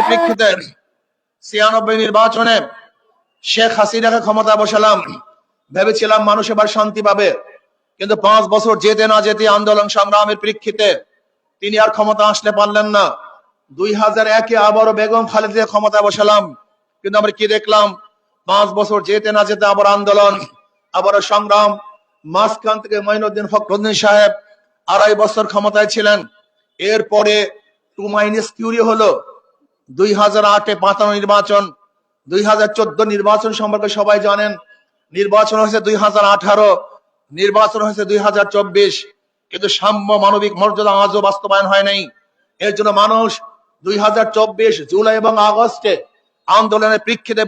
প্রেক্ষিতে 96 নির্বাচনে শেখ হাসিনাকে ক্ষমতা বসালাম, ভেবেছিলাম মানুষ এবার শান্তি পাবে, কিন্তু 5 বছর যেতে না যেতে আন্দোলন সংগ্রামের প্রেক্ষিতে তিনি আর ক্ষমতা আসতে পারলেন না। 2001-এ আবারও বেগম খালেদা ক্ষমতা বসালাম, কিন্তু আমরা কি দেখলাম? 5 বছর যেতে না যেতে আবার আন্দোলন, আবারও সংগ্রাম। মাঝখান থেকে মঈনুদ্দিন ফখরুদ্দিন সাহেব 2.5 বছর ক্ষমতায় ছিলেন। এরপরে 2 - হলো 2008-এ 55 নির্বাচন, 2014 নির্বাচন সম্পর্কে সবাই জানেন। নির্বাচন হয়েছে 2018, নির্বাচন হয়েছে 2024, কিন্তু সাম্য মানবিক মর্যাদা আজও বাস্তবায়ন হয় নাই। এর জন্য মানুষ 2024 জুলাই এবং আগস্টে আন্দোলনের প্রেক্ষিতে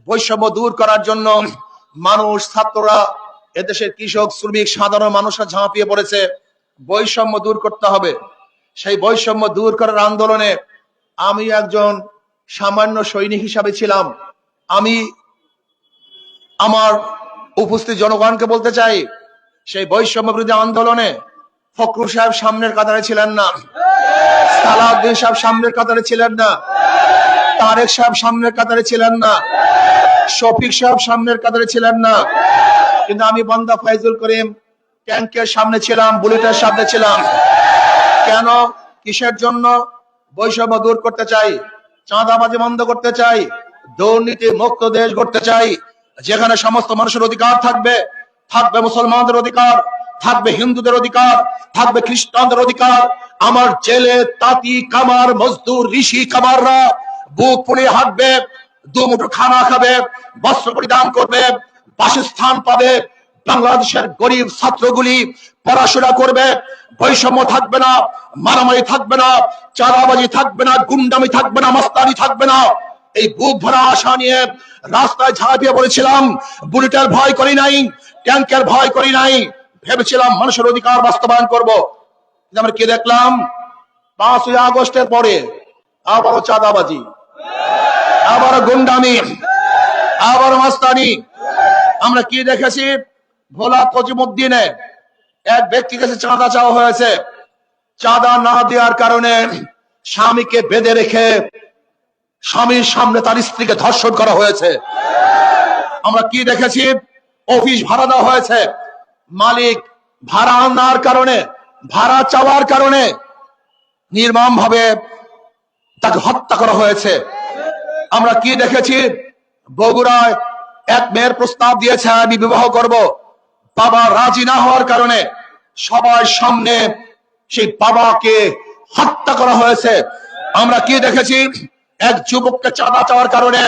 বৈষম্য দূর করার জন্য মানুষ, ছাত্ররা, এদেশের কৃষক, শ্রমিক, সাধারণ মানুষরা ঝাঁপিয়ে পড়েছে। বৈষম্য দূর করতে হবে। সেই বৈষম্য দূর করার আন্দোলনে আমি একজন সামান্য সৈনিক হিসাবে ছিলাম। আমি আমার উপস্থিত জনগণকে বলতে চাই, সেই বৈষম্য বিরোধী আন্দোলনে ফখরুল সাহেব সামনের কাতারে ছিলেন না, সালাউদ্দিন সাহেব সামনের কাতারে ছিলেন না, তারেক সাহেব সামনের কাতারে ছিলেন না, শফিক সাহেব সামনের কাতারে ছিলেন না, কিন্তু আমি বান্দা ফয়জুল করিম ট্যাঙ্কের সামনে ছিলাম, বুলেটের সামনে ছিলাম। কেন? কিসের জন্য? বৈষম্য দূর করতে চাই, চাঁদাবাজি বন্ধ করতে চাই, দুর্নীতি মুক্ত দেশ গড়তে চাই, যেখানে সমস্ত মানুষের অধিকার থাকবে। থাকবে মুসলমানদের অধিকার, থাকবে হিন্দুদের অধিকার, থাকবে খ্রিস্টানদের অধিকার। আমার জেলে, তাঁতি, কামার, মজদুর, ঋষি, কামাররা বুক ফুলিয়ে হাঁটবে, দুমুঠো খানা খাবে, বস্ত্র পরিধান করবে, বাসস্থান পাবে। বাংলাদেশের গরিব ছাত্রগুলি পড়াশোনা করবে। বৈষম্য থাকবে না, মারামারি থাকবে না, চাঁদাবাজি থাকবে না, গুন্ডামি থাকবে না, মাস্তানি থাকবে না। এই বুক ভরা আশা নিয়ে রাস্তায় ঝাঁপিয়ে পড়েছিলাম। বুলেটের ভয় করি নাই, ট্যাঙ্কের ভয় করি নাই, ভেবেছিলাম মানুষের অধিকার বাস্তবায়ন করব। আমরা কি দেখলাম? 5ই আগস্টের পরে আবারও চাঁদাবাজি, আবারও গুন্ডামি, আবারও মাস্তানি। আমরা কি দেখেছি? ভোলা কজিমুদ্দিনে এক ব্যক্তির কাছে চাঁদা চাওয়া হয়েছে। চাঁদা না দেওয়ার কারণে স্বামীকে বেঁধে রেখে স্বামীর সামনে তার স্ত্রীকে ধর্ষণ করা হয়েছে। আমরা কি দেখেছি? অফিস ভাড়া দেওয়া হয়েছে, মালিক ভাড়া আনার কারণে, ভাড়া চাওয়ার কারণে নির্মম ভাবে তাকে হত্যা করা হয়েছে। আমরা কি দেখেছি? বগুড়ায় এক মেয়ের প্রস্তাব দিয়েছে আমি বিবাহ করব, বাবা রাজি না হওয়ার কারণে সবার সামনে সেই বাবাকে হত্যা করা হয়েছে। আমরা কি দেখেছি? এক যুবককে চাঁদা চাওয়ার কারণে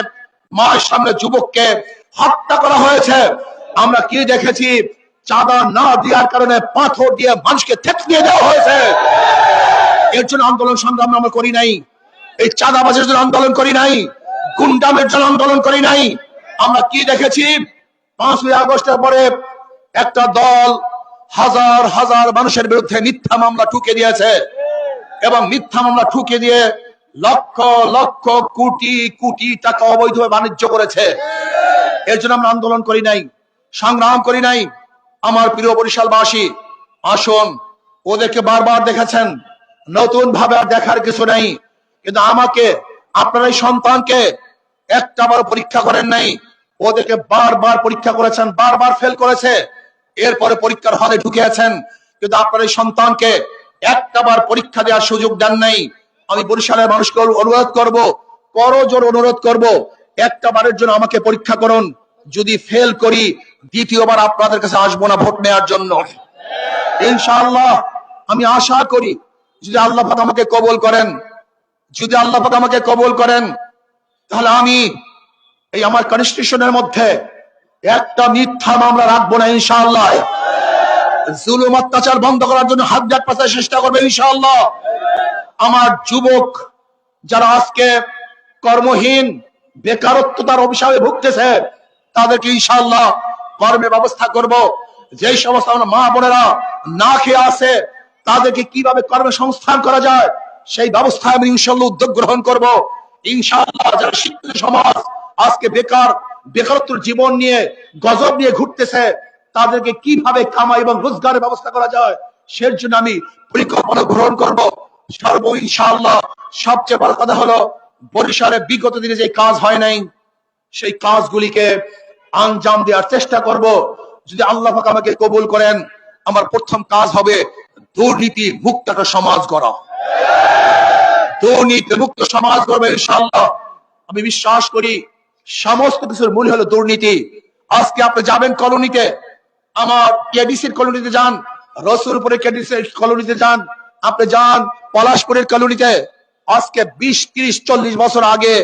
মায়ের সামনে যুবককে হত্যা করা হয়েছে। আমরা কি দেখেছি? চাঁদা না দেওয়ার কারণে পাথর দিয়ে মানুষকে থেতলিয়ে দেওয়া হয়েছে। এর জন্য আন্দোলন সংগ্রাম আমরা করি নাই, এই চাঁদাবাজের জন্য আন্দোলন করি নাই, গুন্ডামের জন্য আন্দোলন করি নাই। আমরা কি দেখেছি? 5ই আগস্টের পরে একটা দল হাজার হাজার মানুষের বিরুদ্ধে মিথ্যা মামলা ঠুকে দিয়েছে, এবং মিথ্যা মামলা ঠুকে দিয়ে লক্ষ লক্ষ কোটি কোটি টাকা অবৈধভাবে বাণিজ্য করেছে। এর জন্য আমরা আন্দোলন করি নাই, সংগ্রাম করি নাই। আমার প্রিয় বরিশালবাসী, আসুন, ওদেরকে বারবার দেখেছেন, নতুন ভাবে আর দেখার কিছু নেই। কিন্তু আমাকে, আপনার এই সন্তানকে একটাবার পরীক্ষা করেন নাই। ওদেরকে বারবার পরীক্ষা করেছেন, বারবার ফেল করেছে, এরপরে পরীক্ষার হলে ঢুকিয়েছেন, কিন্তু আপনার এই সন্তানকে একটাবার পরীক্ষা দেওয়ার সুযোগ দেন নাই। আমি বরিশালের মানুষকে অনুরোধ করব, করজোর অনুরোধ করব, একটাবারের জন্য আমাকে পরীক্ষা করুন। যদি ফেল করি, দ্বিতীয়বার আপনাদের কাছে আসবো না ভোট নেওয়ার জন্য। ইনশাআল্লাহ আমি আশা করি, যদি আল্লাহ পাক আমাকে কবুল করেন, যদি আল্লাহ পাক আমাকে কবুল করেন, তাহলে আমি এই আমার কনস্টিটিউশনের মধ্যে একটা মিথ্যা মামলা রাখবো না ইনশাআল্লাহ। জুলুম অত্যাচার বন্ধ করার জন্য হাত পাচার চেষ্টা করবে ইনশাআল্লাহ। আমার যুবক যারা আজকে কর্মহীন, বেকারত্বতার অভিশাপে ভুগতেছে, তাদেরকে ইনশাআল্লাহ কর্মের ব্যবস্থা করব। যেই সমস্ত মা বোনেরা না খেয়ে আছে, তাদেরকে কিভাবে কর্মসংস্থান করা যায় সেই ব্যবস্থায় আমি ইনশাআল্লাহ উদ্যোগ গ্রহণ করব ইনশাআল্লাহ। যারা শিক্ষিত সমাজ আজকে বেকারত্বের জীবন নিয়ে, গজব নিয়ে ঘুরতেছে, তাদেরকে কিভাবে কামাই এবং রোজগারের ব্যবস্থা করা যায় সের জন্য আমি পরিকল্পনা গ্রহণ করব। ইনশাআল্লাহ সবচেয়ে বড় কথা হলো বরিশালে বিগত দিনে যে কাজ হয় নাই সেই কাজগুলিকে আঞ্জাম দেওয়ার চেষ্টা করব। যদি আল্লাহ পাক আমাকে কবুল করেন, আমার প্রথম কাজ হবে দুর্নীতি মুক্ত একটা সমাজ গড়া। দুর্নীতি মুক্ত সমাজ গড়বে ইনশাআল্লাহ। আমি বিশ্বাস করি সমস্ত কিছুর মূল হলো দুর্নীতি। আজকে আপনি যাবেন কলোনিতে, আমার কেডিসির কলোনিতে যান, রসুলপুরের কেডিসির কলোনিতে যান, আপনি যান পলাশপুরের কলোনিতে। আজকে 20, 30, 40 বছর আগে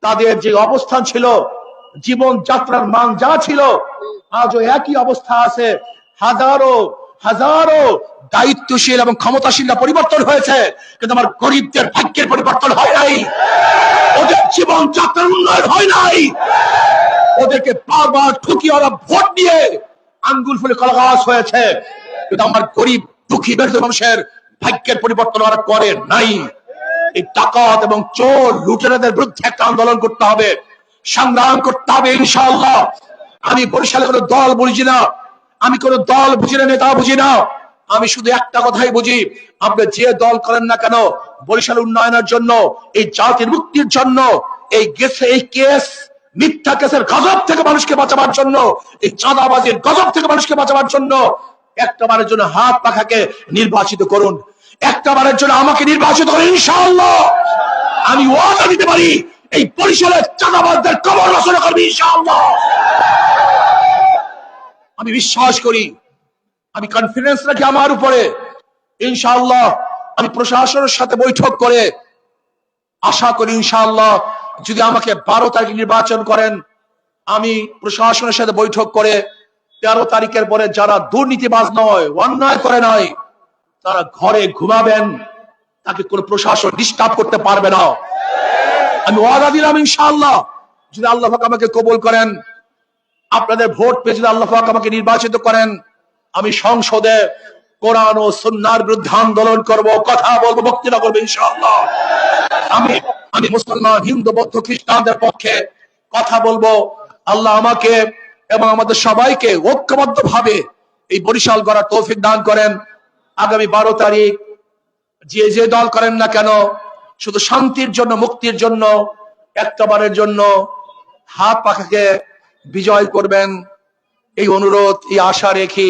তাদের যে অবস্থান ছিল, জীবন যাত্রার মান যা ছিল, আজও একই অবস্থা আছে। হাজারো হাজারো দায়িত্বশীল এবং ক্ষমতাশীলরা পরিবর্তন হয়েছে, কিন্তু আমার গরিবদের ভাগ্যের পরিবর্তন হয় নাই, ওদের জীবন যাত্রার উন্নয়ন হয় নাই। ওদেরকে বারবার ঠকিয়ে ওরা ভোট দিয়ে আঙ্গুল ফুলে কলাগাছ হয়েছে, কিন্তু আমার গরিব দুঃখী বেড়ে মানুষের ভাগ্যের পরিবর্তন ওরা করে নাই। এই ডাকাত এবং চোর লুটেরাদের বিরুদ্ধে একটা আন্দোলন করতে হবে, সংগ্রাম করতে হবে ইনশাআল্লাহ। আমি বরিশালে কোনো দল বুঝি না, আমি কোনো দল বুঝি না, নেতা বুঝি না। আমি শুধু একটা কথাই বুঝি, আপনি যে দল করেন না কেন, বরিশাল উন্নয়নের জন্য, এই জাতির মুক্তির জন্য, এই কেস মিথ্যা কেসের গজব থেকে মানুষকে বাঁচাবার জন্য, এই চাঁদাবাজির গজব থেকে মানুষকে বাঁচাবার জন্য একটাবারের জন্য হাত পাখাকে নির্বাচিত করুন, একটাবারের জন্য আমাকে নির্বাচিত করুন ইনশাআল্লাহ। আমি ওয়াদা দিতে পারি এই বরিশালের চাঁদাবাজদের কবর রচনা করবে ইনশাআল্লাহ। আমি বিশ্বাস করি, আমি কনফিডেন্স রাখি আমার উপরে ইনশাআল্লাহ। আমি প্রশাসনের সাথে বৈঠক করে আশা করি ইনশাআল্লাহ যদি আমাকে 12 তারিখ নির্বাচন করেন, আমি প্রশাসনের সাথে বৈঠক করে 13 তারিখের পরে যারা দুর্নীতিবাজ নয়, অন্যায় করে নাই, তারা ঘরে ঘুমাবেন, তাকে কোন প্রশাসন ডিস্টার্ব করতে পারবে না। আমি ওয়াদা দিলাম ইনশাআল্লাহ, যদি আল্লাহ পাক আমাকে কবুল করেন, আপনাদের ভোট পেয়ে যদি আল্লাহ পাক আমাকে নির্বাচিত করেন, আমি সংসদে কোরআন ও সুন্নাহর বিরুদ্ধে আন্দোলন করব, কথা বলবো, বক্তৃতা করবো ইনশাআল্লাহ। আমি মুসলমান, হিন্দু, বৌদ্ধ, খ্রিস্টানদের পক্ষে কথা বলবো। আল্লাহ আমাকে এবং আমাদের সবাইকে ঐক্যবদ্ধ ভাবে এই বরিশাল গড়ার তৌফিক দান করেন। আগামী 12 তারিখ যে যে দল করেন না কেন, শুধু শান্তির জন্য, মুক্তির জন্য, একটাবারের জন্য হাত পাখাকে বিজয় করবেন, এই অনুরোধ, এই আশা রেখে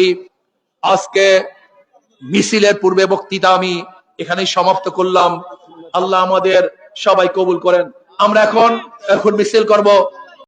আজকে মিছিলের পূর্বে বক্তৃতা আমি এখানেই সমাপ্ত করলাম। আল্লাহ আমাদের সবাই কবুল করেন। আমরা এখন মিছিল করব।